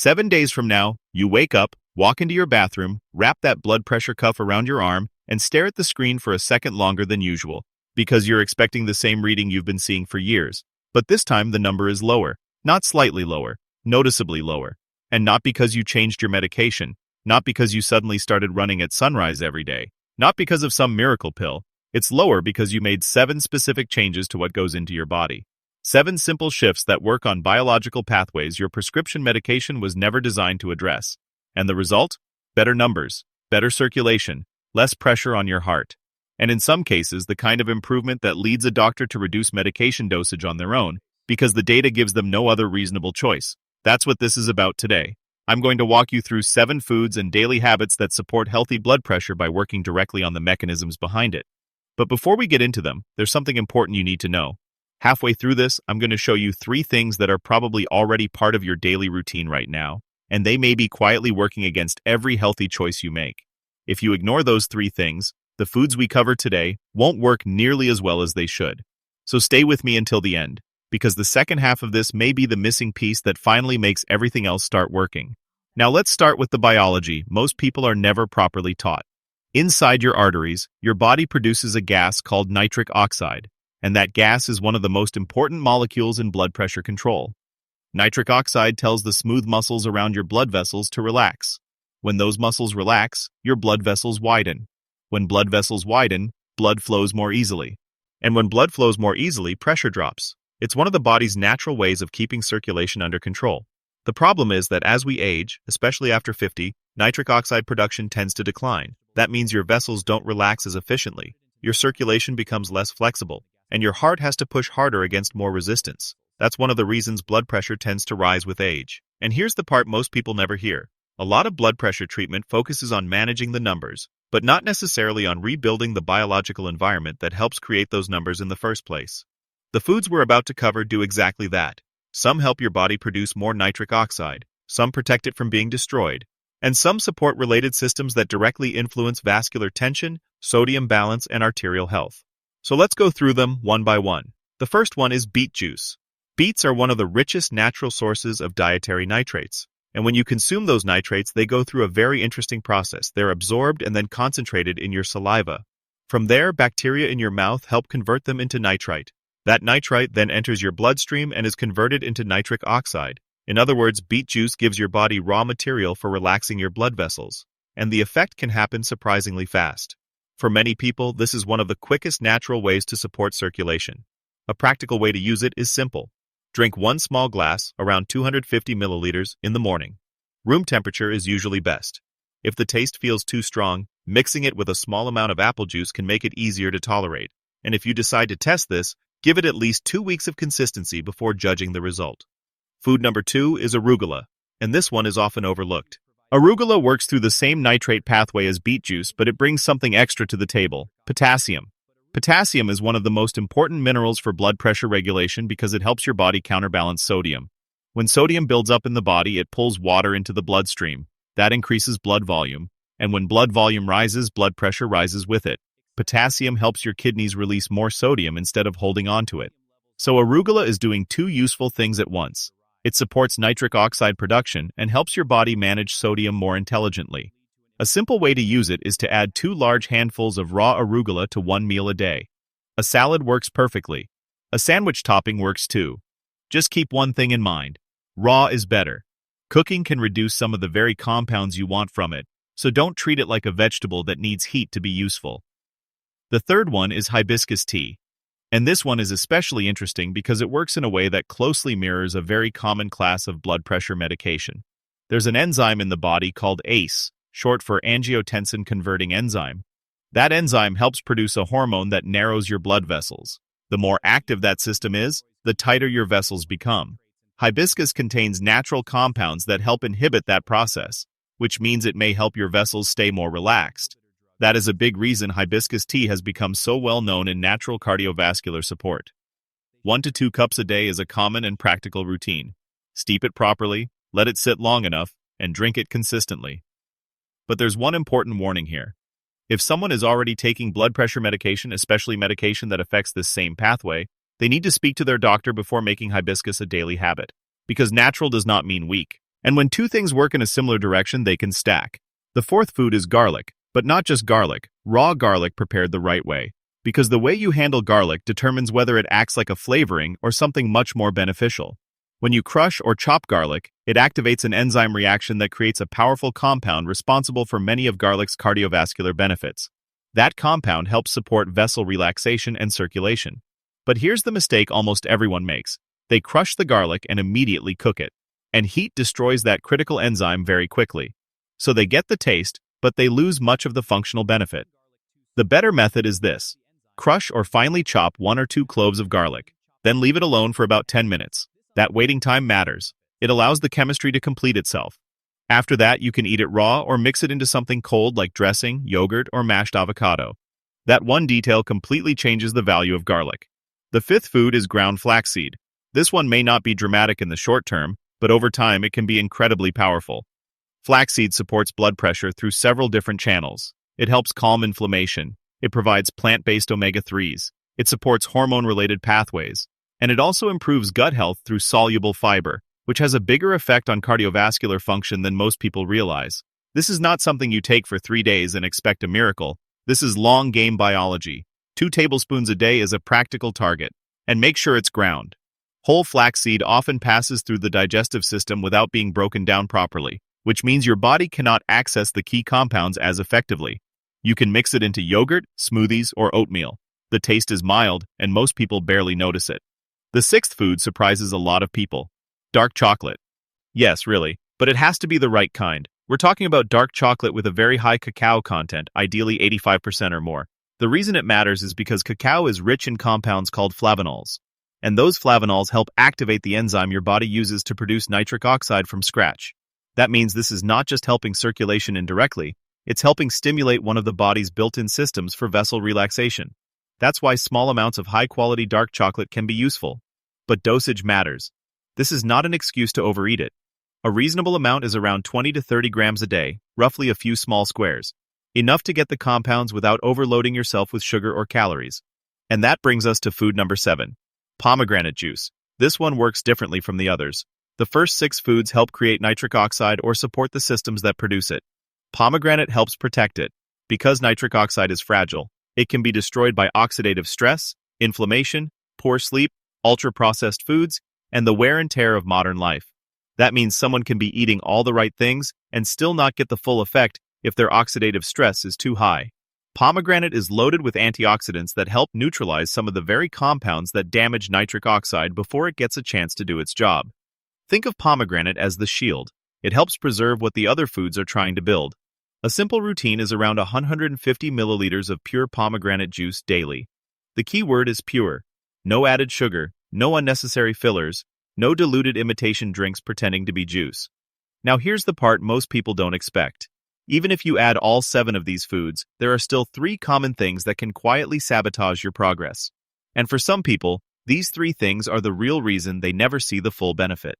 7 days from now, you wake up, walk into your bathroom, wrap that blood pressure cuff around your arm, and stare at the screen for a second longer than usual, because you're expecting the same reading you've been seeing for years. But this time the number is lower, not slightly lower, noticeably lower. And not because you changed your medication, not because you suddenly started running at sunrise every day, not because of some miracle pill. It's lower because you made 7 specific changes to what goes into your body. 7 simple shifts that work on biological pathways your prescription medication was never designed to address. And the result? Better numbers, better circulation, less pressure on your heart. And in some cases, the kind of improvement that leads a doctor to reduce medication dosage on their own, because the data gives them no other reasonable choice. That's what this is about today. I'm going to walk you through 7 foods and daily habits that support healthy blood pressure by working directly on the mechanisms behind it. But before we get into them, there's something important you need to know. Halfway through this, I'm going to show you 3 things that are probably already part of your daily routine right now, and they may be quietly working against every healthy choice you make. If you ignore those 3 things, the foods we cover today won't work nearly as well as they should. So stay with me until the end, because the second half of this may be the missing piece that finally makes everything else start working. Now let's start with the biology most people are never properly taught. Inside your arteries, your body produces a gas called nitric oxide, and that gas is one of the most important molecules in blood pressure control. Nitric oxide tells the smooth muscles around your blood vessels to relax. When those muscles relax, your blood vessels widen. When blood vessels widen, blood flows more easily. And when blood flows more easily, pressure drops. It's one of the body's natural ways of keeping circulation under control. The problem is that as we age, especially after 50, nitric oxide production tends to decline. That means your vessels don't relax as efficiently, your circulation becomes less flexible, and your heart has to push harder against more resistance. That's one of the reasons blood pressure tends to rise with age. And here's the part most people never hear. A lot of blood pressure treatment focuses on managing the numbers, but not necessarily on rebuilding the biological environment that helps create those numbers in the first place. The foods we're about to cover do exactly that. Some help your body produce more nitric oxide, some protect it from being destroyed, and some support related systems that directly influence vascular tension, sodium balance, and arterial health. So let's go through them one by one. The first one is beet juice. Beets are one of the richest natural sources of dietary nitrates. And when you consume those nitrates, they go through a very interesting process. They're absorbed and then concentrated in your saliva. From there, bacteria in your mouth help convert them into nitrite. That nitrite then enters your bloodstream and is converted into nitric oxide. In other words, beet juice gives your body raw material for relaxing your blood vessels. And the effect can happen surprisingly fast. For many people, this is one of the quickest natural ways to support circulation. A practical way to use it is simple. Drink 1 small glass, around 250 milliliters, in the morning. Room temperature is usually best. If the taste feels too strong, mixing it with a small amount of apple juice can make it easier to tolerate. And if you decide to test this, give it at least 2 weeks of consistency before judging the result. Food number 2 is arugula, and this one is often overlooked. Arugula works through the same nitrate pathway as beet juice, but it brings something extra to the table: potassium. Potassium is one of the most important minerals for blood pressure regulation because it helps your body counterbalance sodium. When sodium builds up in the body, it pulls water into the bloodstream. That increases blood volume, and when blood volume rises, blood pressure rises with it. Potassium helps your kidneys release more sodium instead of holding on to it. So arugula is doing 2 useful things at once. It supports nitric oxide production and helps your body manage sodium more intelligently. A simple way to use it is to add 2 large handfuls of raw arugula to 1 meal a day. A salad works perfectly. A sandwich topping works too. Just keep one thing in mind. Raw is better. Cooking can reduce some of the very compounds you want from it, so don't treat it like a vegetable that needs heat to be useful. The third one is hibiscus tea. And this one is especially interesting because it works in a way that closely mirrors a very common class of blood pressure medication. There's an enzyme in the body called ACE, short for angiotensin-converting enzyme. That enzyme helps produce a hormone that narrows your blood vessels. The more active that system is, the tighter your vessels become. Hibiscus contains natural compounds that help inhibit that process, which means it may help your vessels stay more relaxed. That is a big reason hibiscus tea has become so well known in natural cardiovascular support. 1 to 2 cups a day is a common and practical routine. Steep it properly, let it sit long enough, and drink it consistently. But there's one important warning here. If someone is already taking blood pressure medication, especially medication that affects this same pathway, they need to speak to their doctor before making hibiscus a daily habit. Because natural does not mean weak, And when two things work in a similar direction, they can stack. The fourth food is garlic, but not just garlic, raw garlic prepared the right way. Because the way you handle garlic determines whether it acts like a flavoring or something much more beneficial. When you crush or chop garlic, it activates an enzyme reaction that creates a powerful compound responsible for many of garlic's cardiovascular benefits. That compound helps support vessel relaxation and circulation. But here's the mistake almost everyone makes. They crush the garlic and immediately cook it. And heat destroys that critical enzyme very quickly. So they get the taste, but they lose much of the functional benefit. The better method is this. Crush or finely chop 1 or 2 cloves of garlic, then leave it alone for about 10 minutes. That waiting time matters. It allows the chemistry to complete itself. After that, you can eat it raw or mix it into something cold like dressing, yogurt, or mashed avocado. That one detail completely changes the value of garlic. The fifth food is ground flaxseed. This one may not be dramatic in the short term, but over time it can be incredibly powerful. Flaxseed supports blood pressure through several different channels. It helps calm inflammation. It provides plant-based omega-3s. It supports hormone-related pathways. And it also improves gut health through soluble fiber, which has a bigger effect on cardiovascular function than most people realize. This is not something you take for 3 days and expect a miracle. This is long-game biology. 2 tablespoons a day is a practical target. And make sure it's ground. Whole flaxseed often passes through the digestive system without being broken down properly, which means your body cannot access the key compounds as effectively. You can mix it into yogurt, smoothies, or oatmeal. The taste is mild, and most people barely notice it. The sixth food surprises a lot of people. Dark chocolate. Yes, really, but it has to be the right kind. We're talking about dark chocolate with a very high cacao content, ideally 85% or more. The reason it matters is because cacao is rich in compounds called flavonols. And those flavonols help activate the enzyme your body uses to produce nitric oxide from scratch. That means this is not just helping circulation indirectly, it's helping stimulate one of the body's built-in systems for vessel relaxation. That's why small amounts of high-quality dark chocolate can be useful. But dosage matters. This is not an excuse to overeat it. A reasonable amount is around 20 to 30 grams a day, roughly a few small squares. Enough to get the compounds without overloading yourself with sugar or calories. And that brings us to food number 7. Pomegranate juice. This one works differently from the others. The first 6 foods help create nitric oxide or support the systems that produce it. Pomegranate helps protect it. Because nitric oxide is fragile, it can be destroyed by oxidative stress, inflammation, poor sleep, ultra-processed foods, and the wear and tear of modern life. That means someone can be eating all the right things and still not get the full effect if their oxidative stress is too high. Pomegranate is loaded with antioxidants that help neutralize some of the very compounds that damage nitric oxide before it gets a chance to do its job. Think of pomegranate as the shield. It helps preserve what the other foods are trying to build. A simple routine is around 150 milliliters of pure pomegranate juice daily. The key word is pure. No added sugar, no unnecessary fillers, no diluted imitation drinks pretending to be juice. Now here's the part most people don't expect. Even if you add all 7 of these foods, there are still 3 common things that can quietly sabotage your progress. And for some people, these 3 things are the real reason they never see the full benefit.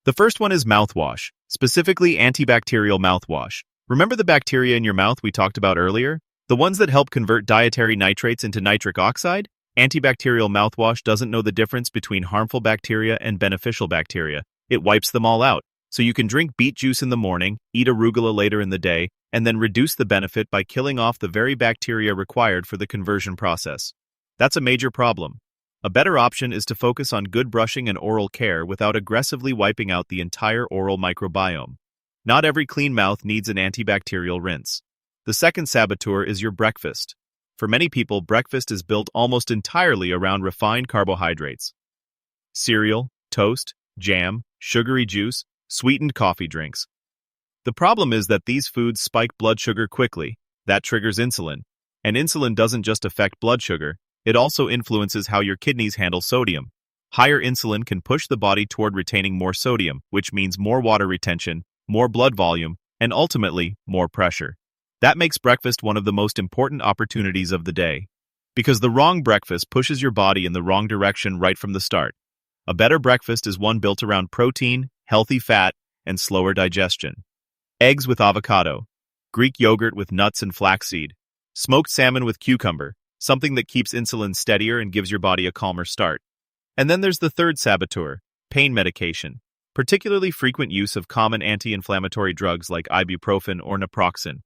The first one is mouthwash, specifically antibacterial mouthwash. Remember the bacteria in your mouth we talked about earlier? The ones that help convert dietary nitrates into nitric oxide? Antibacterial mouthwash doesn't know the difference between harmful bacteria and beneficial bacteria. It wipes them all out. So you can drink beet juice in the morning, eat arugula later in the day, and then reduce the benefit by killing off the very bacteria required for the conversion process. That's a major problem. A better option is to focus on good brushing and oral care without aggressively wiping out the entire oral microbiome. Not every clean mouth needs an antibacterial rinse. The second saboteur is your breakfast. For many people, breakfast is built almost entirely around refined carbohydrates. Cereal, toast, jam, sugary juice, sweetened coffee drinks. The problem is that these foods spike blood sugar quickly. That triggers insulin. And insulin doesn't just affect blood sugar, it also influences how your kidneys handle sodium. Higher insulin can push the body toward retaining more sodium, which means more water retention, more blood volume, and ultimately, more pressure. That makes breakfast one of the most important opportunities of the day. Because the wrong breakfast pushes your body in the wrong direction right from the start. A better breakfast is one built around protein, healthy fat, and slower digestion. Eggs with avocado, Greek yogurt with nuts and flaxseed, smoked salmon with cucumber, something that keeps insulin steadier and gives your body a calmer start. And then there's the third saboteur, pain medication. particularly frequent use of common anti-inflammatory drugs like ibuprofen or naproxen.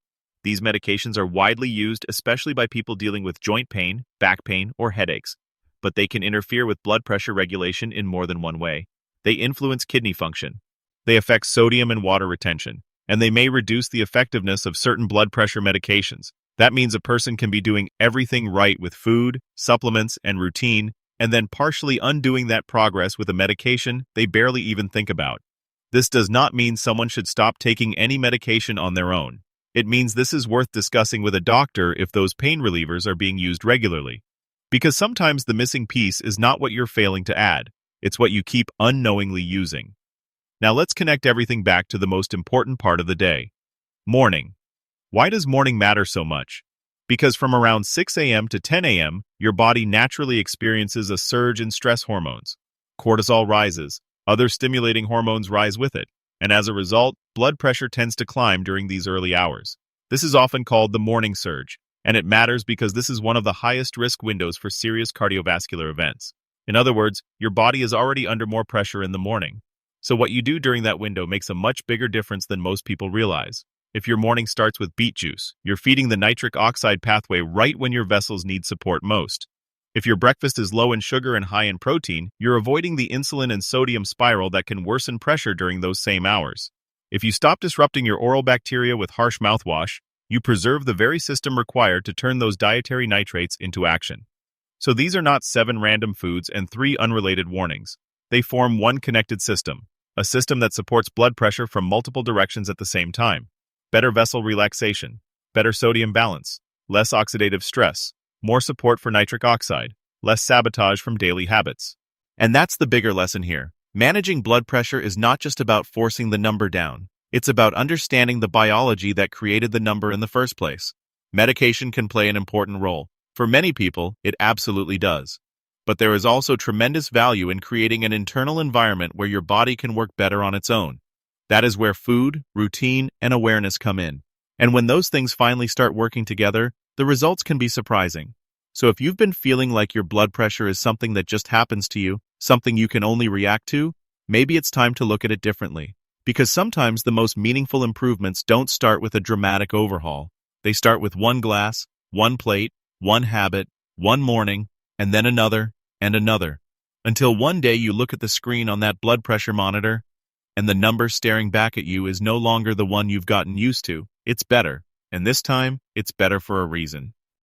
These medications are widely used especially by people dealing with joint pain, back pain, or headaches, but they can interfere with blood pressure regulation in more than one way. They influence kidney function. They affect sodium and water retention, and they may reduce the effectiveness of certain blood pressure medications. That means a person can be doing everything right with food, supplements, and routine, and then partially undoing that progress with a medication they barely even think about. This does not mean someone should stop taking any medication on their own. It means this is worth discussing with a doctor if those pain relievers are being used regularly. Because sometimes the missing piece is not what you're failing to add, it's what you keep unknowingly using. Now let's connect everything back to the most important part of the day. Morning. Why does morning matter so much? Because from around 6 a.m. to 10 a.m., your body naturally experiences a surge in stress hormones. Cortisol rises, other stimulating hormones rise with it, and as a result, blood pressure tends to climb during these early hours. This is often called the morning surge, and it matters because this is one of the highest risk windows for serious cardiovascular events. In other words, your body is already under more pressure in the morning. So what you do during that window makes a much bigger difference than most people realize. If your morning starts with beet juice, you're feeding the nitric oxide pathway right when your vessels need support most. If your breakfast is low in sugar and high in protein, you're avoiding the insulin and sodium spiral that can worsen pressure during those same hours. If you stop disrupting your oral bacteria with harsh mouthwash, you preserve the very system required to turn those dietary nitrates into action. So these are not 7 random foods and 3 unrelated warnings. They form one connected system, a system that supports blood pressure from multiple directions at the same time. Better vessel relaxation, better sodium balance, less oxidative stress, more support for nitric oxide, less sabotage from daily habits. And that's the bigger lesson here. Managing blood pressure is not just about forcing the number down. It's about understanding the biology that created the number in the first place. Medication can play an important role. For many people, it absolutely does. But there is also tremendous value in creating an internal environment where your body can work better on its own. That is where food, routine, and awareness come in. And when those things finally start working together, the results can be surprising. So if you've been feeling like your blood pressure is something that just happens to you, something you can only react to, maybe it's time to look at it differently. Because sometimes the most meaningful improvements don't start with a dramatic overhaul. They start with one glass, one plate, one habit, one morning, and then another, and another. Until one day you look at the screen on that blood pressure monitor, and the number staring back at you is no longer the one you've gotten used to. It's better, and this time, it's better for a reason.